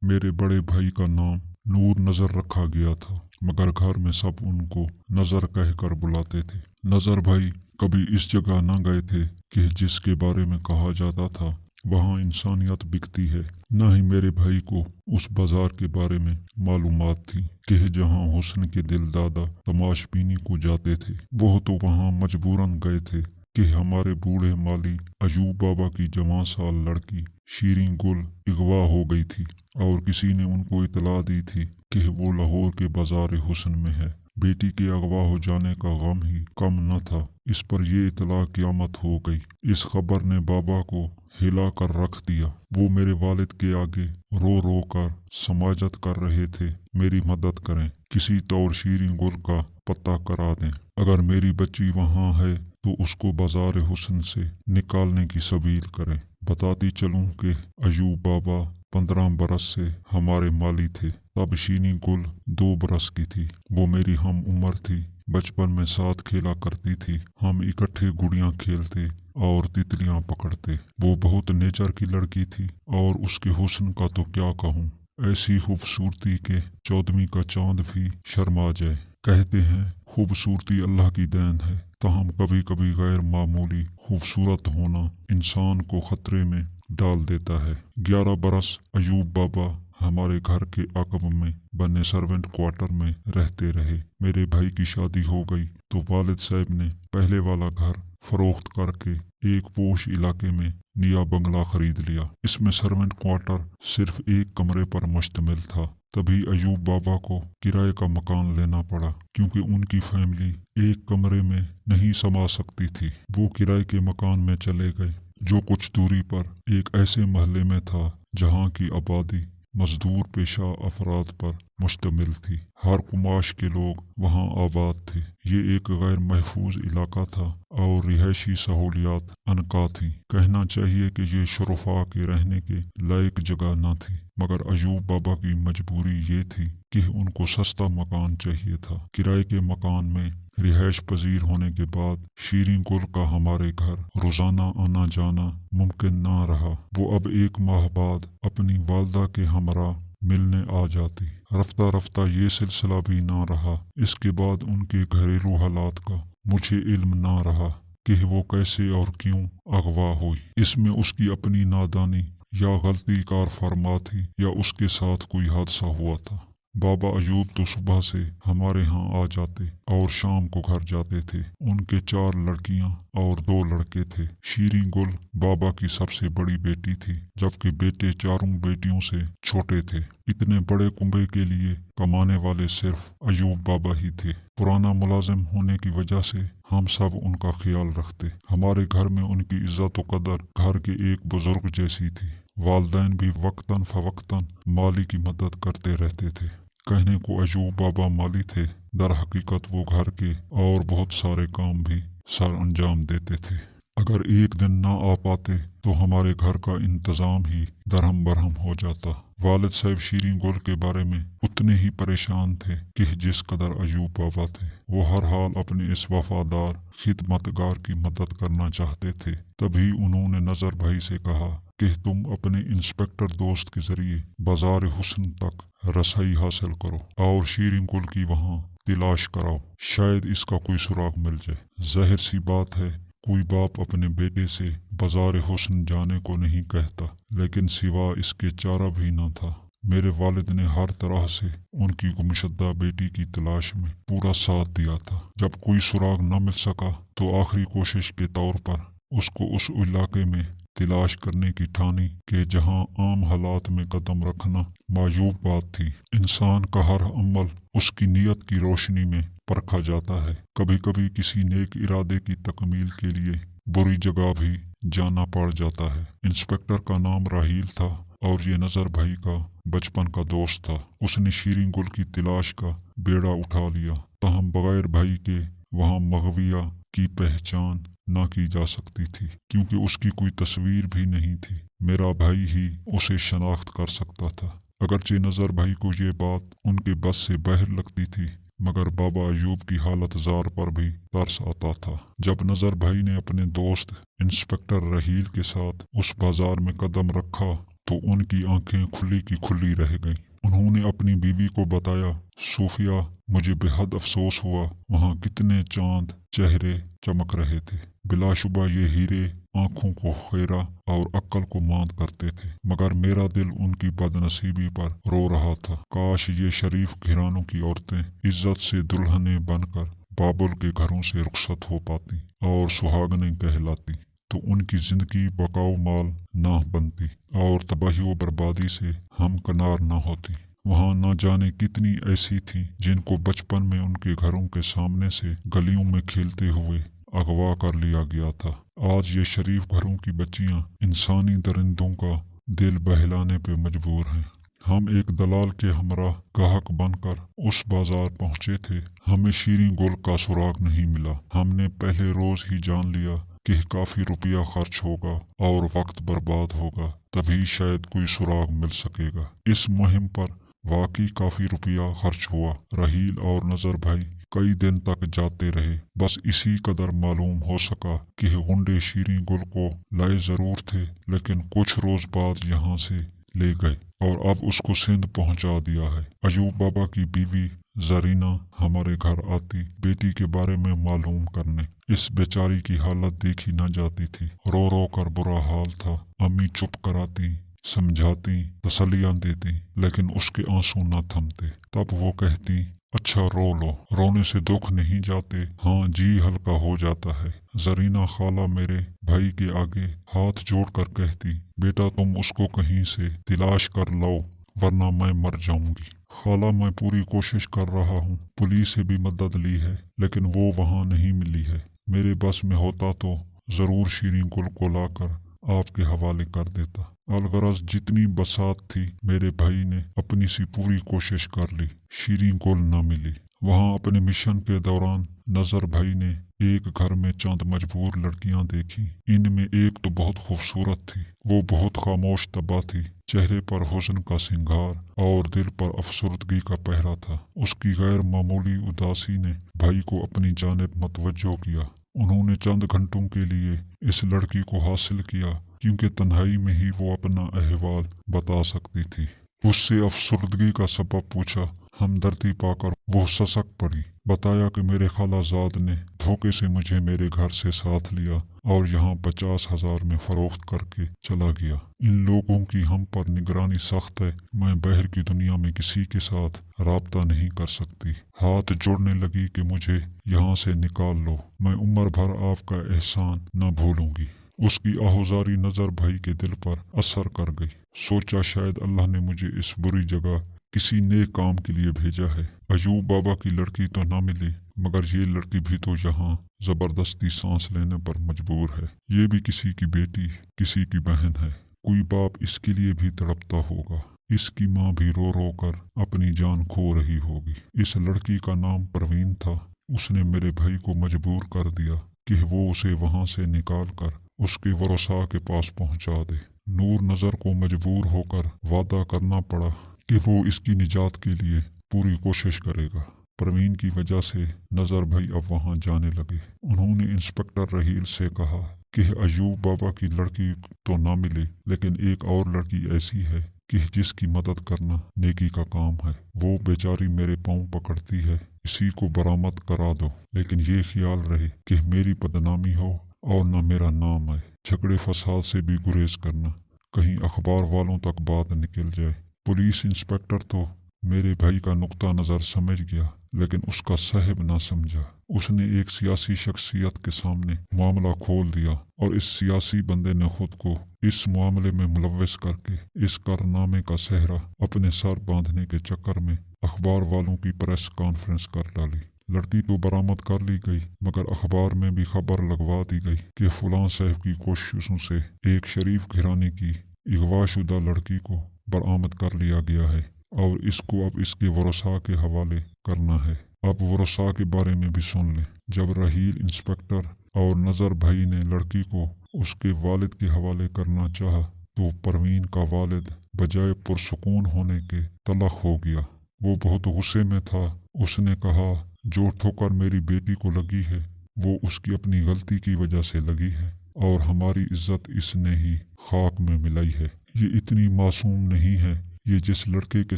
मेरे बड़े भाई का नाम नूर नज़र रखा गया था, मगर घर में सब उनको नज़र कहकर बुलाते थे। नज़र भाई कभी इस जगह न गए थे कि जिसके बारे में कहा जाता था वहाँ इंसानियत बिकती है। न ही मेरे भाई को उस बाजार के बारे में मालूमात थी कि जहाँ हुस्न के दिलदादा तमाशबीनी को जाते थे। वो तो वहाँ मजबूरन गए थे कि हमारे बूढ़े माली अयूब बाबा की जवां साल लड़की शीरीं गुल अगवा हो गई थी और किसी ने उनको इतला दी थी कि वो लाहौर के बाजार हुस्न में है। बेटी के अगवा हो जाने का गम ही कम न था, इस पर ये इतला क़यामत हो गई। इस खबर ने बाबा को हिला कर रख दिया। वो मेरे वालिद के आगे रो रो कर समाजत कर रहे थे, मेरी मदद करें, किसी तौर शीरीं गुल का पता करा दें। अगर मेरी बच्ची वहाँ है तो उसको बाजार हुस्न से निकालने की सबील करें। बताती चलूं कि अयूब बाबा 15 बरस से हमारे माली थे, तब शीरीं गुल 2 बरस की थी। वो मेरी हम उम्र थी, बचपन में साथ खेला करती थी। हम इकट्ठे गुड़ियां खेलते और तितलियां पकड़ते। वो बहुत नेचर की लड़की थी और उसके हुस्न का तो क्या कहूँ। ऐसी खूबसूरती के 14वीं का चांद भी शर्मा जाए। कहते हैं खूबसूरती अल्लाह की देन है, ताहम कभी कभी गैर मामूली खूबसूरत होना इंसान को खतरे में डाल देता है। 11 बरस अयूब बाबा हमारे घर के अकब में बने सर्वेंट क्वार्टर में रहते रहे। मेरे भाई की शादी हो गई तो वालिद साहब ने पहले वाला घर फरोख्त करके एक पोश इलाके में नया बंगला खरीद लिया। इसमें सर्वेंट क्वार्टर सिर्फ एक कमरे पर मुश्तमिल था। तभी अयूब बाबा को किराए का मकान लेना पड़ा, क्योंकि उनकी फैमिली एक कमरे में नहीं समा सकती थी। वो किराए के मकान में चले गए, जो कुछ दूरी पर एक ऐसे महल्ले में था जहाँ की आबादी मजदूर पेशा अफराद पर मुश्तमिल थी। हर कुमाश के लोग वहाँ आबाद थे। ये एक गैर महफूज इलाका था और रिहायशी सहूलियात अनका थी। कहना चाहिए कि ये शरफा के रहने के लायक जगह न थी, मगर अयूब बाबा की मजबूरी ये थी कि उनको सस्ता मकान चाहिए था। किराए के मकान में रिहाइश पजीर होने के बाद शीरीं गुल का हमारे घर रोजाना आना जाना मुमकिन ना रहा। वो अब 1 माह बाद अपनी वालदा के हमरा मिलने आ जाती। रफ्ता रफ्ता ये सिलसिला भी ना रहा। इसके बाद उनके घरेलू हालात का मुझे इल्म ना रहा कि वो कैसे और क्यों अगवा हुई। इसमें उसकी अपनी नादानी या गलती कार फरमा थी या उसके साथ कोई हादसा हुआ था। बाबा अयूब तो सुबह से हमारे यहाँ आ जाते और शाम को घर जाते थे। उनके 4 लड़कियां और 2 लड़के थे। शीरीं गुल बाबा की सबसे बड़ी बेटी थी, जबकि बेटे चारों बेटियों से छोटे थे। इतने बड़े कुंबे के लिए कमाने वाले सिर्फ अयूब बाबा ही थे। पुराना मुलाजिम होने की वजह से हम सब उनका ख्याल रखते। हमारे घर में उनकी इज्जत व कदर घर के एक बुजुर्ग जैसी थी। वालदैन भी वक्तन फवक्तन माली की मदद करते रहते थे। कहने को अयूब बाबा माली थे, दर हकीकत वो घर के और बहुत सारे काम भी सर अंजाम देते थे। अगर एक दिन ना आ पाते तो हमारे घर का इंतजाम ही दरहम बरहम हो जाता। वालिद साहब शीरीं गुल के बारे में उतने ही परेशान थे कि जिस कदर अयूब बाबा थे। वो हर हाल अपने इस वफादार खिदमतगार की मदद करना चाहते थे। तभी उन्होंने नजर भाई से कहा कि तुम अपने इंस्पेक्टर दोस्त के जरिए बाजार हुस्न तक रसाई हासिल करो और शीरीं गुल की वहाँ तलाश कराओ, शायद इसका कोई सुराग मिल जाए। जाहिर सी बात है, कोई बाप अपने बेटे से बाजार हुस्न जाने को नहीं कहता, लेकिन सिवा इसके चारा भी न था। मेरे वालिद ने हर तरह से उनकी गुमशुदा बेटी की तलाश में पूरा साथ दिया था। जब कोई सुराग न मिल सका तो आखिरी कोशिश के तौर पर उसको उस इलाके में तलाश करने की ठानी कि जहां आम हालात में कदम रखना मायूब बात थी। इंसान का हर अमल उसकी नीयत की रोशनी में परखा जाता है। कभी कभी किसी नेक इरादे की तकमील के लिए बुरी जगह भी जाना पड़ जाता है। इंस्पेक्टर का नाम राहील था और ये नजर भाई का बचपन का दोस्त था। उसने शीरीं गुल की तलाश का बेड़ा उठा लिया, ताहम बगैर भाई के वहाँ मगविया की पहचान ना की जा सकती थी, क्योंकि उसकी कोई तस्वीर भी नहीं थी। मेरा भाई ही उसे शनाख्त कर सकता था। अगरचे नजर भाई को ये बात उनके बस से बाहर लगती थी, मगर बाबा अयूब की हालत जार पर भी तरस आता था। जब नजर भाई ने अपने दोस्त इंस्पेक्टर रहील के साथ उस बाजार में कदम रखा तो उनकी आंखें खुली की खुली रह गईं। उन्होंने अपनी बीवी को बताया, सोफिया, मुझे बेहद अफसोस हुआ, वहाँ कितने चांद चेहरे चमक रहे थे। बिलाशुबा ये हीरे आंखों को खेरा और अक्ल को मांद करते थे, मगर मेरा दिल उनकी बदनसीबी पर रो रहा था। काश ये शरीफ घरानों की औरतें इज्जत से दुल्हनें बनकर बाबुल के घरों से रुखसत हो पाती और सुहागनें कहलाती, तो उनकी जिंदगी बकाऊ माल ना बनती और तबाही व बर्बादी से हम कनार ना होती। वहाँ न जाने कितनी ऐसी थीं जिनको बचपन में उनके घरों के सामने से गलियों में खेलते हुए अगवा कर लिया गया था। आज ये शरीफ घरों की बच्चियां इंसानी दरिंदों का दिल बहलाने पे मजबूर हैं। हम एक दलाल के हमरा गाहक बनकर उस बाजार पहुंचे थे। हमें शीरी गुल का सुराग नहीं मिला। हमने पहले रोज ही जान लिया कि काफी रुपया खर्च होगा और वक्त बर्बाद होगा, तभी शायद कोई सुराग मिल सकेगा। इस मुहिम पर वाकई काफी रुपया खर्च हुआ। रहील और नजर भाई कई दिन तक जाते रहे। बस इसी कदर मालूम हो सका कि गुंडे शीरी गुल को लाए जरूर थे, लेकिन कुछ रोज बाद यहाँ से ले गए और अब उसको सिंध पहुंचा दिया है। अयूब बाबा की बीवी जरीना हमारे घर आती बेटी के बारे में मालूम करने। इस बेचारी की हालत देखी न जाती थी। रो रो कर बुरा हाल था। अम्मी चुप कराती, समझाती, तसल्लियां देती, लेकिन उसके आंसू न थमते। तब वो कहती, अच्छा रो लो, रोने से दुख नहीं जाते, हाँ जी हल्का हो जाता है। जरीना खाला मेरे भाई के आगे हाथ जोड़कर कहती, बेटा तुम उसको कहीं से तलाश कर लाओ, वरना मैं मर जाऊंगी। खाला मैं पूरी कोशिश कर रहा हूँ, पुलिस से भी मदद ली है, लेकिन वो वहाँ नहीं मिली है। मेरे बस में होता तो जरूर शीरी गुल को लाकर आपके हवाले कर देता। अलगरज जितनी बसात थी मेरे भाई ने अपनी सी पूरी कोशिश कर ली, शीरी गुल न मिली। वहाँ अपने मिशन के दौरान नजर भाई ने एक घर में चंद मजबूर लड़कियां देखी। इनमें एक तो बहुत खूबसूरत थी। वो बहुत खामोश तबा थी, चेहरे पर हुस्न का सिंगार और दिल पर अफसुर्दगी का पहरा था। उसकी गैर मामूली उदासी ने भाई को अपनी जानिब मतवज्जो किया। उन्होंने चंद घंटों के लिए इस लड़की को हासिल किया, क्योंकि तन्हाई में ही वो अपना अहवाल बता सकती थी। उससे अफसुर्दगी का सबब पूछा। हमदर्दी पाकर वो ससक पड़ी। बताया कि मेरे खालाजाद ने धोखे से मुझे मेरे घर से साथ लिया और यहाँ 50,000 में फरोख्त करके चला गया। इन लोगों की हम पर निगरानी सख्त है। मैं बाहर की दुनिया में किसी के साथ राब्ता नहीं कर सकती। हाथ जोड़ने लगी कि मुझे यहाँ से निकाल लो, मैं उम्र भर आपका एहसान न भूलूंगी। उसकी आहुजारी नजर भाई के दिल पर असर कर गई। सोचा शायद अल्लाह ने मुझे इस बुरी जगह किसी नेक काम के लिए भेजा है। अयूब बाबा की लड़की तो ना मिली, मगर ये लड़की भी तो यहाँ जबरदस्ती सांस लेने पर मजबूर है। ये भी किसी की बेटी, किसी की बहन है। कोई बाप इसके लिए भी तड़पता होगा। इसकी माँ भी रो रो कर अपनी जान खो रही होगी। इस लड़की का नाम परवीन था। उसने मेरे भाई को मजबूर कर दिया कि वो उसे वहाँ से निकाल कर उसके वरोसा के पास पहुँचा दे। नूर नजर को मजबूर होकर वादा करना पड़ा कि वो इसकी निजात के लिए पूरी कोशिश करेगा। परवीन की वजह से नजर भाई अब वहाँ जाने लगे। उन्होंने इंस्पेक्टर रहील से कहा कि अयूब बाबा की लड़की तो ना मिली, लेकिन एक और लड़की ऐसी है कि जिसकी मदद करना नेकी का काम है। वो बेचारी मेरे पाँव पकड़ती है, इसी को बरामद करा दो, लेकिन ये ख्याल रहे कि मेरी बदनामी हो और न मेरा नाम आए। झगड़े फसाद से भी गुरेज करना, कहीं अखबार वालों तक बात निकल जाए। पुलिस इंस्पेक्टर तो मेरे भाई का नुक्ता नजर समझ गया, लेकिन उसका साहिब ना समझा। उसने एक सियासी शख्सियत के सामने मामला खोल दिया और इस सियासी बंदे ने खुद को इस मामले में मुलव्वस करके इस कारनामे का सेहरा अपने सर बांधने के चक्कर में अखबार वालों की प्रेस कॉन्फ्रेंस कर डाली। लड़की तो बरामद कर ली गई, मगर अखबार में भी खबर लगवा दी गई कि फलां साहब की कोशिशों से एक शरीफ घराने की अगवाशुदा लड़की को बरामद कर लिया गया है और इसको अब इसके वरोसा के हवाले करना है। अब वरोसा के बारे में भी सुन लें। जब रहील इंस्पेक्टर और नजर भाई ने लड़की को उसके वालिद के हवाले करना चाहा, तो परवीन का वालिद बजाय पुरसुकून होने के तलख हो गया। वो बहुत गुस्से में था। उसने कहा, जो ठोकर मेरी बेटी को लगी है वो उसकी अपनी गलती की वजह से लगी है और हमारी इज्जत इसने ही खाक में मिलाई है। یہ اتنی معصوم نہیں ہے، یہ جس لڑکے کے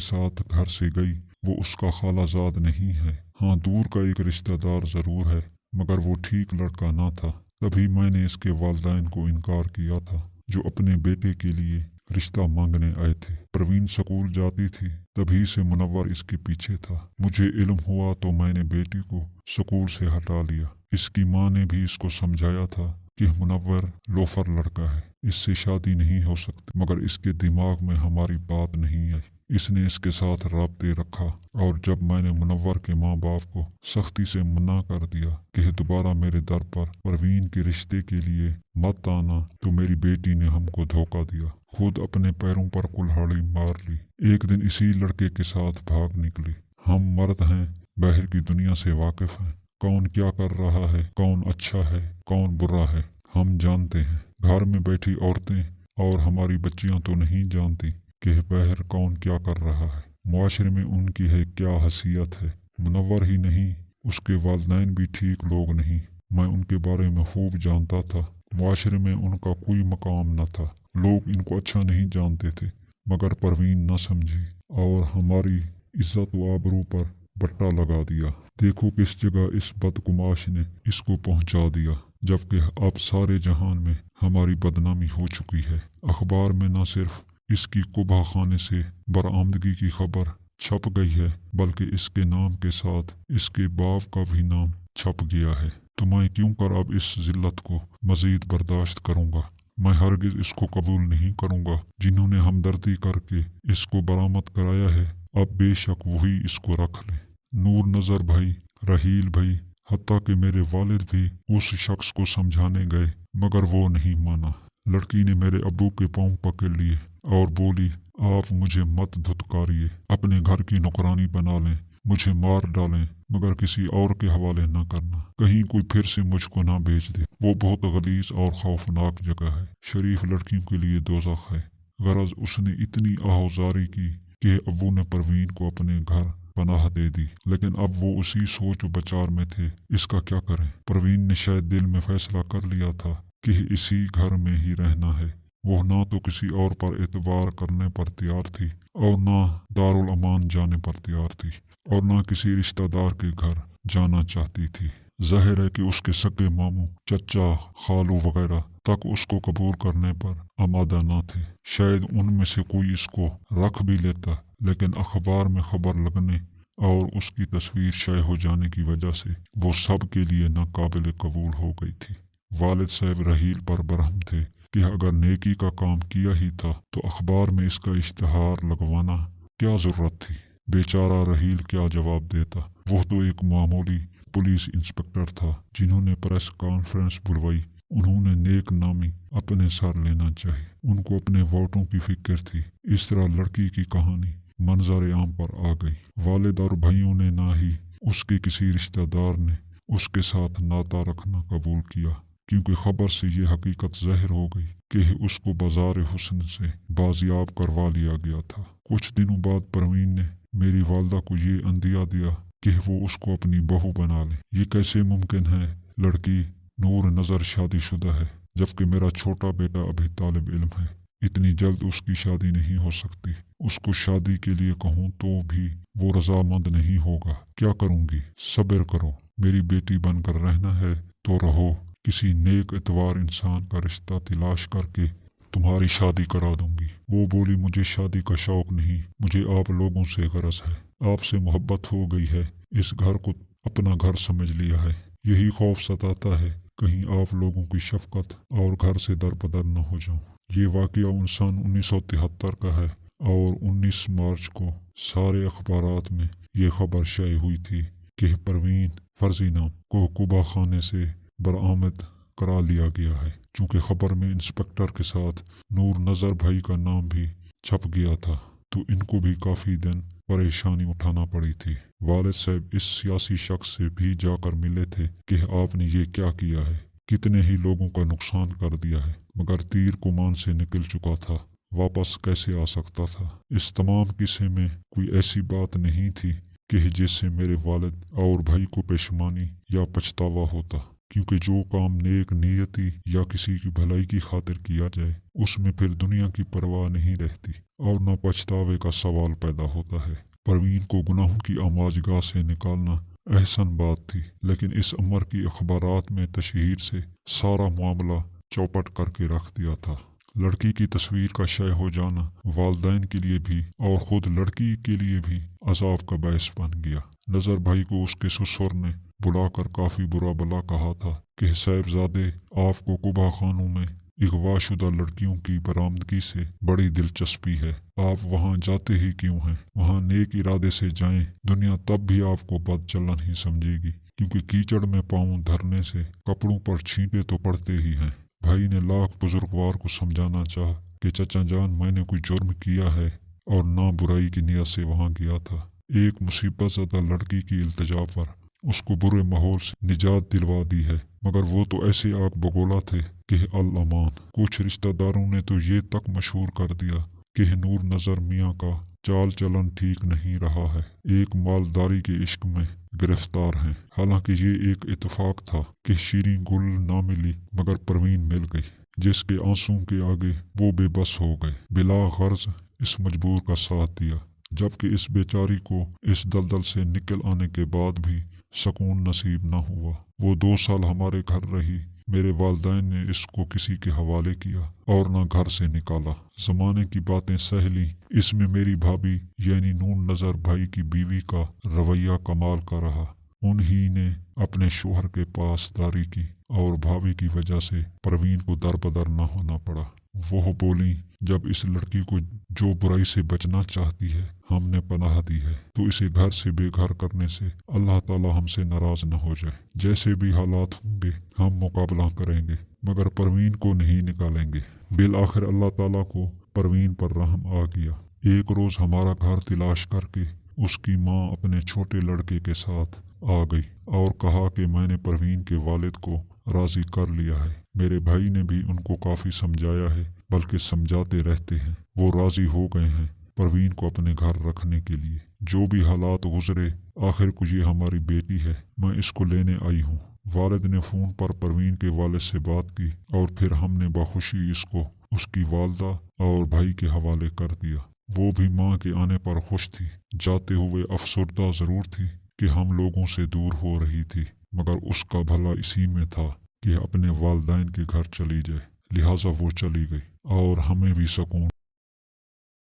ساتھ گھر سے گئی وہ اس کا خالہ زاد نہیں ہے، ہاں دور کا ایک رشتہ دار ضرور ہے، مگر وہ ٹھیک لڑکا نہ تھا۔ تبھی میں نے اس کے والدین کو انکار کیا تھا جو اپنے بیٹے کے لیے رشتہ مانگنے آئے تھے۔ پروین سکول جاتی تھی، تبھی سے منور اس کے پیچھے تھا۔ مجھے علم ہوا تو میں نے بیٹی کو سکول سے ہٹا لیا۔ اس کی ماں نے بھی اس کو سمجھایا تھا کہ منور لوفر لڑکا ہے، اس سے شادی نہیں ہو سکتی، مگر اس کے دماغ میں ہماری بات نہیں آئی۔ اس نے اس کے ساتھ رابطے رکھا، اور جب میں نے منور کے ماں باپ کو سختی سے منع کر دیا کہ دوبارہ میرے در پر پروین کے رشتے کے لیے مت آنا، تو میری بیٹی نے ہم کو دھوکہ دیا، خود اپنے پیروں پر کلہاڑی مار لی۔ ایک دن اسی لڑکے کے ساتھ بھاگ نکلی۔ ہم مرد ہیں، باہر کی دنیا سے واقف ہیں، کون کیا کر رہا ہے، کون اچھا ہے، کون برا ہے، ہم جانتے ہیں۔ گھر میں بیٹھی عورتیں اور ہماری بچیاں تو نہیں جانتی کہ باہر کون کیا کر رہا ہے، معاشرے میں ان کی ہے کیا حیثیت ہے۔ منور ہی نہیں، اس کے والدین بھی ٹھیک لوگ نہیں، میں ان کے بارے میں خوب جانتا تھا۔ معاشرے میں ان کا کوئی مقام نہ تھا، لوگ ان کو اچھا نہیں جانتے تھے، مگر پروین نہ سمجھی اور ہماری عزت و آبرو پر بٹا لگا دیا۔ دیکھو کس جگہ اس بدگماش نے اس کو پہنچا دیا، جبکہ اب سارے جہان میں ہماری بدنامی ہو چکی ہے۔ اخبار میں نہ صرف اس کی قبح خانے سے برآمدگی کی خبر چھپ گئی ہے، بلکہ اس کے نام کے ساتھ اس کے باپ کا بھی نام چھپ گیا ہے۔ تو میں کیوں کر اب اس ذلت کو مزید برداشت کروں گا؟ میں ہرگز اس کو قبول نہیں کروں گا۔ جنہوں نے ہمدردی کر کے اس کو برآمد کرایا ہے، اب بے شک وہی اس کو رکھ لیں۔ نور نظر بھائی، رحیل بھائی، حتیٰ کہ میرے والد بھی اس شخص کو سمجھانے گئے، مگر وہ نہیں مانا۔ لڑکی نے میرے ابو کے پاؤں پکڑ لیے اور بولی، آپ مجھے مت دھتکاریے، اپنے گھر کی نوکرانی بنا لیں، مجھے مار ڈالیں، مگر کسی اور کے حوالے نہ کرنا، کہیں کوئی پھر سے مجھ کو نہ بیچ دے۔ وہ بہت غلیظ اور خوفناک جگہ ہے، شریف لڑکیوں کے لیے دوزخ ہے۔ غرض اس نے اتنی آہوزاری کی کہ ابو نے پروین کو اپنے گھر پناہ دے دی، لیکن اب وہ اسی سوچ و بچار میں تھے، اس کا کیا کریں۔ پروین نے شاید دل میں فیصلہ کر لیا تھا کہ اسی گھر میں ہی رہنا ہے۔ وہ نہ تو کسی اور پر اعتبار کرنے پر تیار تھی، اور نہ دارالامان جانے پر تیار تھی، اور نہ کسی رشتہ دار کے گھر جانا چاہتی تھی۔ ظاہر ہے کہ اس کے سگے ماموں، چچا، خالو وغیرہ تک اس کو قبول کرنے پر آمادہ نہ تھے۔ شاید ان میں سے کوئی اس کو رکھ بھی لیتا، لیکن اخبار میں خبر لگنے اور اس کی تصویر شائع ہو جانے کی وجہ سے وہ سب کے لیے ناقابل قبول ہو گئی تھی۔ والد صاحب رحیل پر برہم تھے کہ اگر نیکی کا کام کیا ہی تھا تو اخبار میں اس کا اشتہار لگوانا کیا ضرورت تھی۔ بیچارہ رحیل کیا جواب دیتا؟ وہ تو ایک معمولی پولیس انسپکٹر تھا۔ جنہوں نے پریس کانفرنس بلوائی، انہوں نے نیک نامی اپنے سر لینا چاہی، ان کو اپنے ووٹوں کی فکر تھی۔ اس طرح لڑکی کی کہانی منظر عام پر آ گئی۔ والد اور بھائیوں نے نہ ہی اس کے کسی رشتہ دار نے اس کے ساتھ ناطہ رکھنا قبول کیا، کیونکہ خبر سے یہ حقیقت ظاہر ہو گئی کہ اس کو بازار حسن سے بازیاب کروا لیا گیا تھا۔ کچھ دنوں بعد پروین نے میری والدہ کو یہ عندیہ دیا کہ وہ اس کو اپنی بہو بنا لے۔ یہ کیسے ممکن ہے؟ لڑکی نور نظر شادی شدہ ہے، جبکہ میرا چھوٹا بیٹا ابھی طالب علم ہے، اتنی جلد اس کی شادی نہیں ہو سکتی۔ اس کو شادی کے لیے کہوں تو بھی وہ رضامند نہیں ہوگا۔ کیا کروں گی؟ صبر کرو، میری بیٹی بن کر رہنا ہے تو رہو، کسی نیک اتوار انسان کا رشتہ تلاش کر کے تمہاری شادی کرا دوں گی۔ وہ بولی، مجھے شادی کا شوق نہیں، مجھے آپ لوگوں سے غرض ہے، آپ سے محبت ہو گئی ہے، اس گھر کو اپنا گھر سمجھ لیا ہے، یہی خوف ستاتا ہے کہیں آپ لوگوں کی شفقت اور گھر سے دربدر نہ ہو جاؤں۔ یہ واقعہ سن 1973 کا ہے، اور 19 مارچ کو سارے اخبارات میں یہ خبر شائع ہوئی تھی کہ پروین فرضی نام کو قبا خانے سے برآمد کرا لیا گیا ہے۔ چونکہ خبر میں انسپکٹر کے ساتھ نور نظر بھائی کا نام بھی چھپ گیا تھا، تو ان کو بھی کافی دن پریشانی اٹھانا پڑی تھی۔ والد صاحب اس سیاسی شخص سے بھی جا کر ملے تھے کہ آپ نے یہ کیا کیا ہے، کتنے ہی لوگوں کا نقصان کر دیا ہے، مگر تیر کمان سے نکل چکا تھا، واپس کیسے آ سکتا تھا؟ اس تمام قصے میں کوئی ایسی بات نہیں تھی کہ جس سے میرے والد اور بھائی کو پشیمانی یا پچھتاوا ہوتا۔ क्योंकि जो काम नेक नीयती या किसी की भलाई की खातिर किया जाए उसमें फिर दुनिया की परवाह नहीं रहती और न पछतावे का सवाल पैदा होता है। परवीन को गुनाहों की आमाजगाह से निकालना एहसन बात थी, लेकिन इस अमर की अखबारात में तशहीर से सारा मामला चौपट करके रख दिया था। लड़की की तस्वीर का शय हो जाना वालदैन के लिए भी और खुद लड़की के लिए भी अजाब का बायस बन गया। नजर भाई को उसके ससुर ने बुलाकर काफी बुरा भला कहा था कि साहिबजादे, आपको कुबा खानों में अगवाशुदा लड़कियों की बरामदगी से बड़ी दिलचस्पी है। आप वहाँ जाते ही क्यों हैं? वहाँ नेक इरादे से जाएं, दुनिया तब भी आपको बदचलन ही समझेगी, क्योंकि कीचड़ में पाँव धरने से कपड़ों पर छींटे तो पड़ते ही हैं। भाई ने लाख बुजुर्गवार को समझाना चाहा कि चचा जान, मैंने कोई जुर्म किया है और ना बुराई की नियत से वहाँ गया था। एक मुसीबत ज़दा लड़की की इल्तिजा पर उसको बुरे माहौल से निजात दिलवा दी है, मगर वो तो ऐसे आग बगोला थे कि अल अमान। कुछ रिश्तेदारों ने तो ये तक मशहूर कर दिया कि नूर नजर मियाँ का चाल चलन ठीक नहीं रहा है, एक मालदारी के इश्क में गिरफ्तार हैं। हालांकि ये एक इत्तेफाक था कि शीरीं गुल ना मिली मगर परवीन मिल गई, जिसके आंसू के आगे वो बेबस हो गए। बिला गर्ज इस मजबूर का साथ दिया, जबकि इस बेचारी को इस दलदल से निकल आने के बाद भी सुकून नसीब न हुआ। वो 2 साल हमारे घर रही, मेरे वालिदैन ने इसको किसी के हवाले किया और न घर से निकाला। जमाने की बातें सह ली, इसमें मेरी भाभी यानी नून नजर भाई की बीवी का रवैया कमाल का रहा। उन्हीं ने अपने शोहर के पास दारी की और भाभी की वजह से परवीन को दरबदर न होना पड़ा। वो बोली, जब इस लड़की को जो बुराई से बचना चाहती है हमने पनाह दी है, तो इसे घर से बेघर करने से अल्लाह ताला हमसे नाराज न हो जाए। जैसे भी हालात होंगे हम मुकाबला करेंगे, मगर परवीन को नहीं निकालेंगे। बिल आखिर अल्लाह ताला को परवीन पर रहम आ गया। एक रोज हमारा घर तलाश करके उसकी माँ अपने छोटे लड़के के साथ आ गई और कहा कि मैंने परवीन के वालिद को राजी कर लिया है। मेरे भाई ने भी उनको काफी समझाया है, बल्कि समझाते रहते हैं। वो राजी हो गए हैं परवीन को अपने घर रखने के लिए। जो भी हालात गुजरे, आखिर को ये हमारी बेटी है, मैं इसको लेने आई हूँ। वालिद ने फोन पर परवीन के वालिद से बात की और फिर हमने बखुशी इसको उसकी वालदा और भाई के हवाले कर दिया। वो भी माँ के आने पर खुश थी, जाते हुए अफसरदा जरूर थी कि हम लोगों से दूर हो रही थी, मगर उसका भला इसी में था कि अपने वालिदैन के घर चली जाए। लिहाजा वो चली गई और हमें भी सुकून